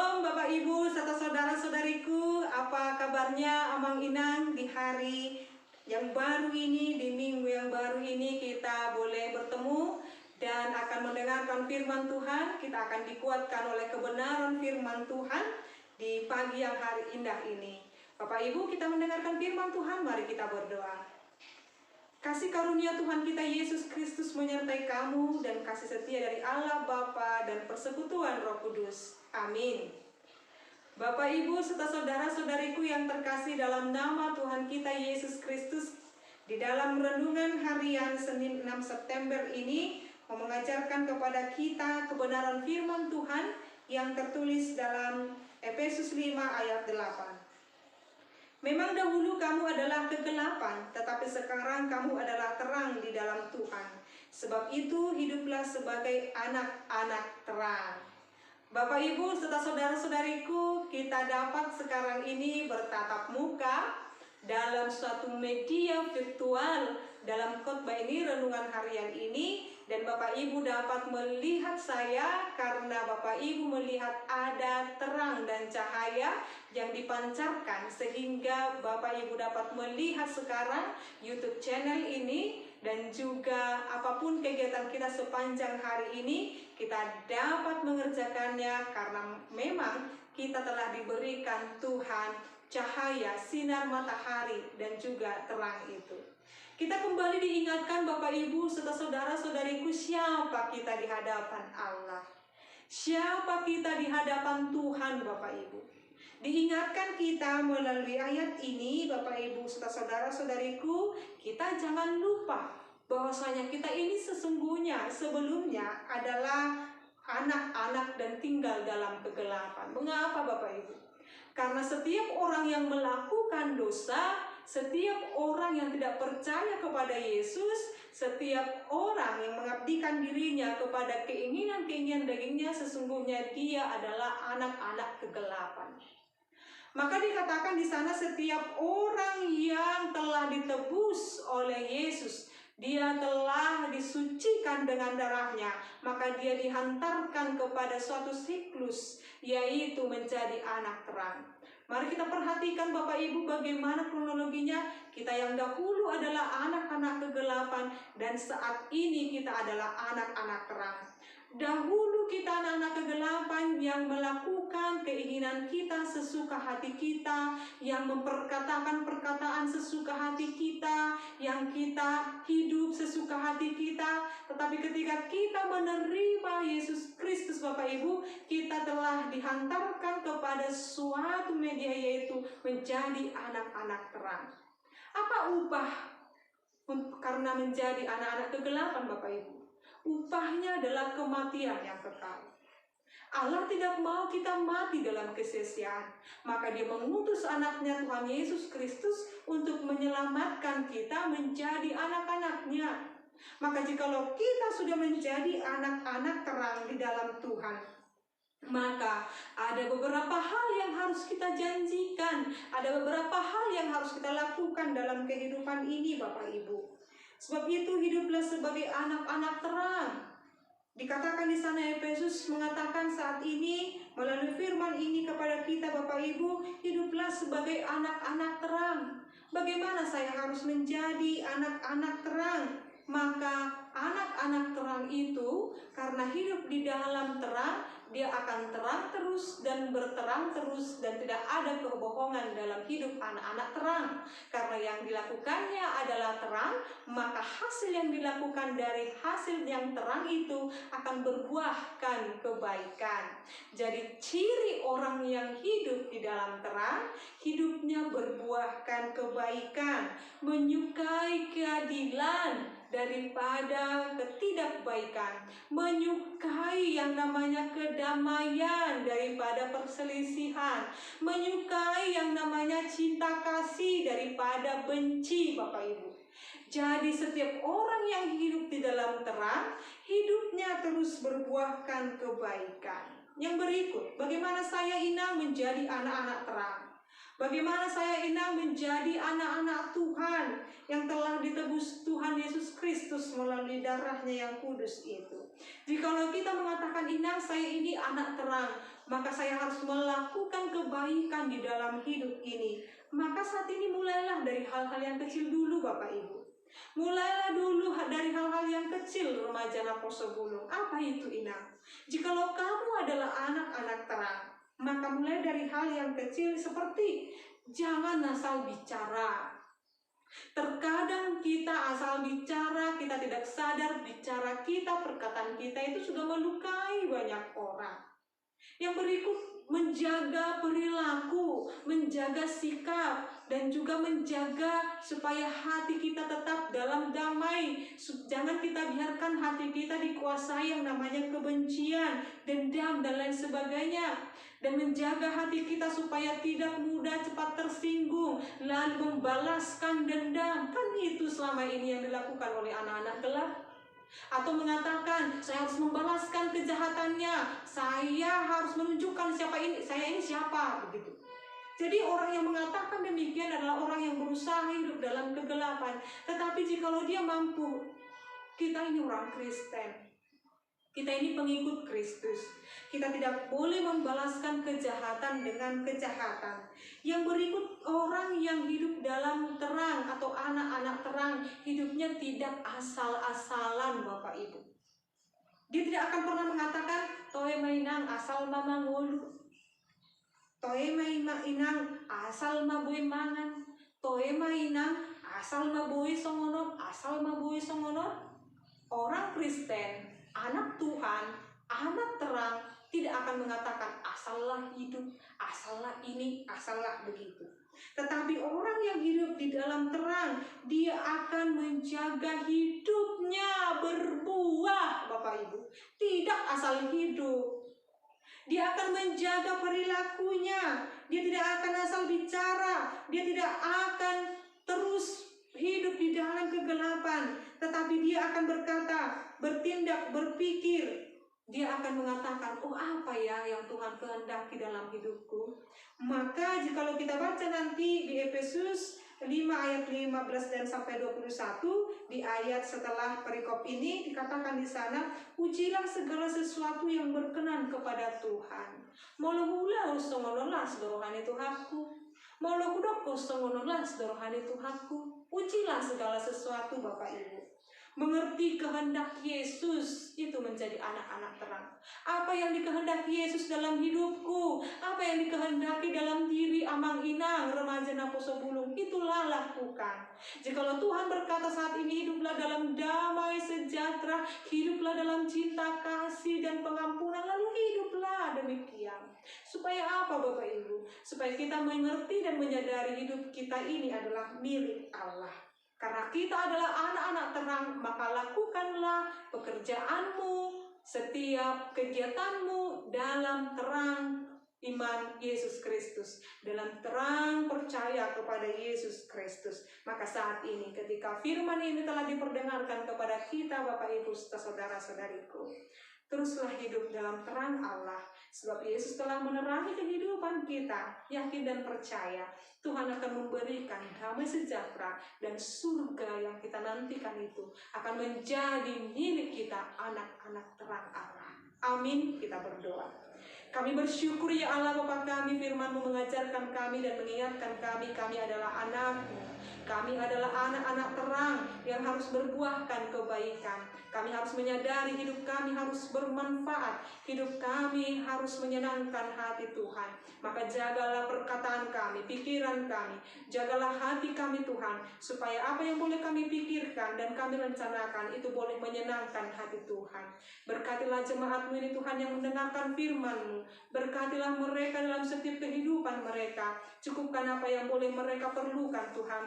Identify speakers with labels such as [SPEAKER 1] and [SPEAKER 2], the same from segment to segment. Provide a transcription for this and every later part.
[SPEAKER 1] Shalom Bapak Ibu serta saudara-saudariku, apa kabarnya Amang Inang di hari yang baru ini, di minggu yang baru ini kita boleh bertemu dan akan mendengarkan firman Tuhan. Kita akan dikuatkan oleh kebenaran firman Tuhan di pagi yang hari indah ini. Bapak Ibu, kita mendengarkan firman Tuhan, mari kita berdoa. Kasih karunia Tuhan kita Yesus Kristus menyertai kamu dan kasih setia dari Allah Bapa dan persekutuan Roh Kudus. Amin. Bapak Ibu serta saudara-saudariku yang terkasih dalam nama Tuhan kita Yesus Kristus, di dalam renungan harian Senin 6 September ini mau mengajarkan kepada kita kebenaran firman Tuhan yang tertulis dalam Efesus 5 ayat 8. Memang dahulu kamu adalah kegelapan, tetapi sekarang kamu adalah terang di dalam Tuhan. Sebab itu hiduplah sebagai anak-anak terang. Bapak Ibu serta saudara-saudariku, kita dapat sekarang ini bertatap muka dalam suatu media virtual dalam khotbah ini, renungan harian ini, dan Bapak Ibu dapat melihat saya karena Bapak Ibu melihat ada terang dan cahaya yang dipancarkan sehingga Bapak Ibu dapat melihat sekarang YouTube channel ini, dan juga apapun kegiatan kita sepanjang hari ini kita dapat mengerjakannya karena memang kita telah diberikan Tuhan cahaya, sinar matahari dan juga terang itu. Kita kembali diingatkan Bapak Ibu serta saudara-saudariku, siapa kita di hadapan Allah. Siapa kita di hadapan Tuhan Bapak Ibu. Diingatkan kita melalui ayat ini Bapak Ibu serta saudara-saudariku, kita jangan lupa bahwasanya kita ini sesungguhnya sebelumnya adalah anak-anak dan tinggal dalam kegelapan. Mengapa Bapak Ibu? Karena setiap orang yang melakukan dosa, setiap orang yang tidak percaya kepada Yesus, setiap orang yang mengabdikan dirinya kepada keinginan-keinginan dagingnya, sesungguhnya dia adalah anak-anak kegelapan. Maka dikatakan di sana setiap orang yang telah ditebus oleh Yesus, dia telah disucikan dengan darahnya, maka dia dihantarkan kepada suatu siklus, yaitu menjadi anak terang. Mari kita perhatikan Bapak Ibu bagaimana kronologinya. Kita yang dahulu adalah anak-anak kegelapan dan saat ini kita adalah anak-anak terang. Dahulu kita anak-anak kegelapan yang melakukan keinginan kita sesuka hati kita, yang memperkatakan perkataan sesuka hati kita, yang kita hidup sesuka hati kita. Tetapi ketika kita menerima Yesus Kristus Bapak Ibu, kita telah dihantarkan kepada suatu media, yaitu menjadi anak-anak terang. Apa upah karena menjadi anak-anak kegelapan Bapak Ibu? Upahnya adalah kematian yang kekal. Allah tidak mau kita mati dalam kesia-siaan, maka dia mengutus anaknya Tuhan Yesus Kristus untuk menyelamatkan kita menjadi anak-anaknya. Maka jikalau kita sudah menjadi anak-anak terang di dalam Tuhan, maka ada beberapa hal yang harus kita janjikan, ada beberapa hal yang harus kita lakukan dalam kehidupan ini Bapak Ibu. Sebab itu hiduplah sebagai anak-anak terang. Dikatakan di sana Efesus mengatakan saat ini melalui firman ini kepada kita Bapak Ibu, hiduplah sebagai anak-anak terang. Bagaimana saya harus menjadi anak-anak terang? Maka anak-anak terang itu karena hidup di dalam terang, dia akan terang terus dan berterang terus, dan tidak ada kebohongan dalam hidup anak-anak terang. Karena yang dilakukannya adalah terang, maka hasil yang dilakukan dari hasil yang terang itu akan berbuahkan kebaikan. Jadi ciri orang yang hidup di dalam terang, hidupnya berbuahkan kebaikan, menyukai keadilan daripada ketidakbaikan, menyukai yang namanya kedamaian daripada perselisihan, menyukai yang namanya cinta kasih daripada benci Bapak Ibu. Jadi setiap orang yang hidup di dalam terang, hidupnya terus berbuahkan kebaikan. Yang berikut, bagaimana saya Inang menjadi anak-anak terang? Bagaimana saya Inang menjadi anak-anak Tuhan yang telah ditebus Tuhan Yesus Kristus melalui darahnya yang kudus itu? Jikalau kita mengatakan, inang saya ini anak terang, maka saya harus melakukan kebaikan di dalam hidup ini. Maka saat ini mulailah dari hal-hal yang kecil dulu Bapak Ibu. Mulailah dulu dari hal-hal yang kecil remaja Naposo Bulung. Apa itu inang? Jikalau kamu adalah anak-anak terang, maka mulai dari hal yang kecil seperti jangan asal bicara. Terkadang kita asal bicara, kita tidak sadar bicara kita, perkataan kita itu sudah melukai banyak orang. Yang berikut, menjaga perilaku, menjaga sikap, dan juga menjaga supaya hati kita tetap dalam damai. Jangan kita biarkan hati kita dikuasai yang namanya kebencian, dendam, dan lain sebagainya. Dan menjaga hati kita supaya tidak mudah cepat tersinggung, lalu membalaskan dendam. Kan itu selama ini yang dilakukan oleh anak-anak gelap. Atau mengatakan, saya harus membalaskan kejahatannya, saya harus menunjukkan saya ini siapa, begitu. Jadi orang yang mengatakan demikian adalah orang yang berusaha hidup dalam kegelapan. Tetapi jikalau dia mampu, kita ini orang Kristen, kita ini pengikut Kristus, kita tidak boleh membalaskan kejahatan dengan kejahatan. Yang berikut, orang yang hidup dalam terang atau anak-anak terang, hidupnya tidak asal-asalan Bapak Ibu. Dia tidak akan pernah mengatakan, toe mainang asal mama ngulu, toe mainang asal maboy mangan, toe mainang asal maboy songonon, asal maboy songonon. Orang Kristen, anak Tuhan, anak terang, tidak akan mengatakan asallah hidup, asallah ini, asallah begitu. Tetapi orang yang hidup di dalam terang, dia akan menjaga hidupnya berbuah Bapak Ibu. Tidak asal hidup. Dia akan menjaga perilakunya. Dia tidak akan asal bicara. Dia tidak akan terus hidup di dalam kegelapan, tetapi dia akan berkata, bertindak, berpikir. Dia akan mengatakan, oh apa ya yang Tuhan kehendaki dalam hidupku. Maka jikalau kita baca nanti di Efesus 5 ayat 15 dan sampai 21, di ayat setelah perikop ini dikatakan di sana, ujilah segala sesuatu yang berkenan kepada Tuhan. Maulah usongonolas dorohani Tuhanku. Maulah kudok usongonolas dorohani Tuhanku. Ujilah segala sesuatu Bapak Ibu. Mengerti kehendak Yesus itu menjadi anak-anak terang. Apa yang dikehendaki Yesus dalam hidupku, apa yang dikehendaki dalam diri Amang Inang, remaja Naposo Bulung, itulah lakukan. Jikalau Tuhan berkata saat ini, hiduplah dalam damai sejahtera, hiduplah dalam cinta kasih dan pengampunan, lalu hiduplah demikian. Supaya apa Bapak Ibu? Supaya kita mengerti dan menyadari hidup kita ini adalah milik Allah. Karena kita adalah anak-anak terang, maka lakukanlah pekerjaanmu, setiap kegiatanmu dalam terang iman Yesus Kristus, dalam terang percaya kepada Yesus Kristus. Maka saat ini ketika firman ini telah diperdengarkan kepada kita Bapak Ibu saudara-saudariku, teruslah hidup dalam terang Allah, sebab Yesus telah menerangi kehidupan kita. Yakin dan percaya Tuhan akan memberikan damai sejahtera, dan surga yang kita nantikan itu akan menjadi milik kita, anak-anak terang Allah. Amin. Kita berdoa. Kami bersyukur ya Allah Bapa kami, firman-Mu mengajarkan kami dan mengingatkan kami adalah anak-Mu. Kami adalah anak-anak terang yang harus berbuahkan kebaikan. Kami harus menyadari hidup kami harus bermanfaat. Hidup kami harus menyenangkan hati Tuhan. Maka jagalah perkataan kami, pikiran kami. Jagalah hati kami Tuhan, supaya apa yang boleh kami pikirkan dan kami rencanakan itu boleh menyenangkan hati Tuhan. Berkatilah jemaat-Mu ini Tuhan yang mendengarkan firman-Mu. Berkatilah mereka dalam setiap kehidupan mereka. Cukupkan apa yang boleh mereka perlukan Tuhan,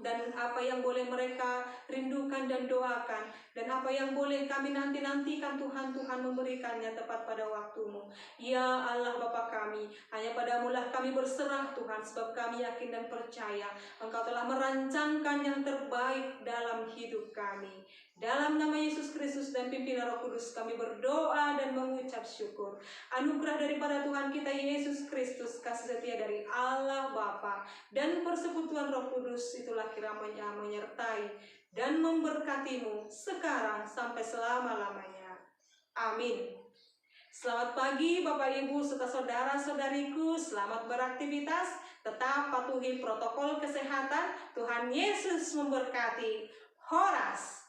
[SPEAKER 1] dan apa yang boleh mereka rindukan dan doakan, dan apa yang boleh kami nantikan Tuhan memberikannya tepat pada waktu-Mu. Ya Allah Bapa kami, hanya Padamu lah kami berserah Tuhan, sebab kami yakin dan percaya Engkau telah merancangkan yang terbaik dalam hidup kami. Dalam nama Yesus Kristus dan pimpinan Roh Kudus kami berdoa dan mengucap syukur. Anugerah daripada Tuhan kita Yesus Kristus, kasih setia dari Allah Bapa, dan persekutuan Roh Kudus itulah kiranya menyertai dan memberkatimu sekarang sampai selama-lamanya. Amin. Selamat pagi Bapak Ibu serta saudara-saudariku, selamat beraktivitas, tetap patuhi protokol kesehatan, Tuhan Yesus memberkati. Horas.